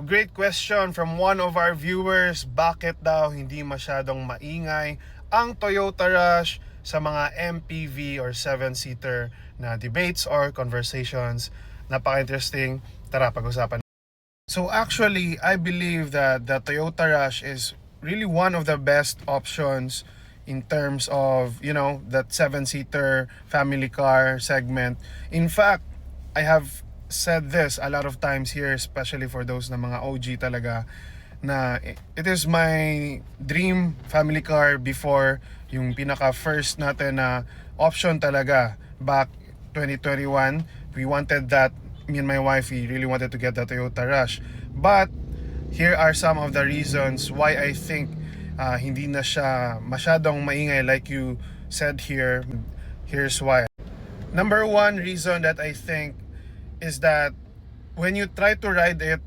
Great question from one of our viewers. Bakit daw hindi masyadong maingay ang Toyota Rush sa mga MPV or 7-seater na debates or conversations? Napaka-interesting. Tara, pag-usapan. So actually, I believe that the Toyota Rush is really one of the best options in terms of, that 7-seater family car segment. In fact, I have said this a lot of times here, especially for those na mga OG talaga, na it is my dream family car before, yung pinaka first natin na option talaga back 2021. We wanted that, me and my wife, we really wanted to get the Toyota Rush. But here are some of the reasons why I think hindi na siya masyadong maingay like you said here. Here's why. Number one reason that I think is that when you try to ride it,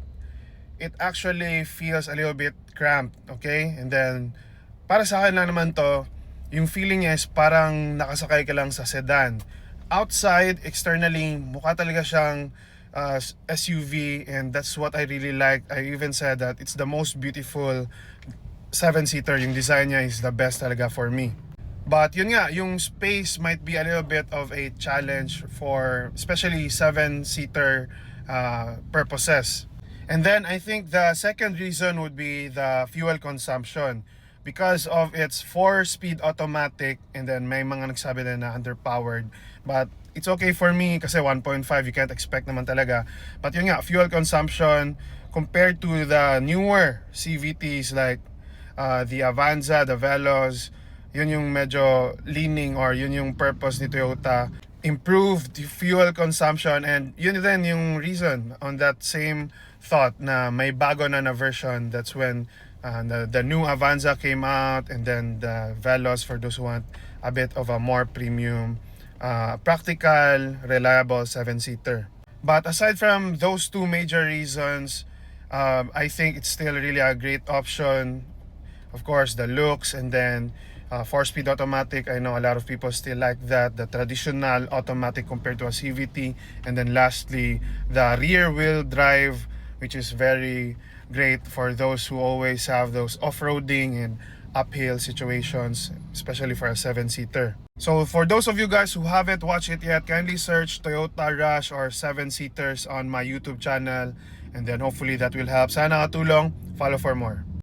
it actually feels a little bit cramped, okay? And then, para sa akin lang naman to, yung feeling niya is parang nakasakay ka lang sa sedan. Outside, externally, mukha talaga siyang SUV, and that's what I really like. I even said that it's the most beautiful 7-seater. Yung design niya is the best talaga for me. But yun nga, yung space might be a little bit of a challenge for especially 7-seater purposes. And then I think the second reason would be the fuel consumption. Because of its 4-speed automatic, and then may mga nagsabi din na underpowered. But it's okay for me kasi 1.5, you can't expect naman talaga. But yun nga, fuel consumption compared to the newer CVTs like the Avanza, the Veloz, yun yung medyo leaning or yun yung purpose ni Toyota. Improved fuel consumption, and yun din yung reason on that same thought na may bago na version. That's when the new Avanza came out, and then the Veloz for those who want a bit of a more premium, practical, reliable 7-seater. But aside from those two major reasons, I think it's still really a great option. Of course, the looks, and then 4-speed automatic. I know a lot of people still like that. The traditional automatic compared to a CVT. And then lastly, the rear wheel drive, which is very great for those who always have those off-roading and uphill situations, especially for a 7-seater. So for those of you guys who haven't watched it yet, kindly search Toyota Rush or 7-seaters on my YouTube channel, and then hopefully that will help. Sana katulong. Follow for more.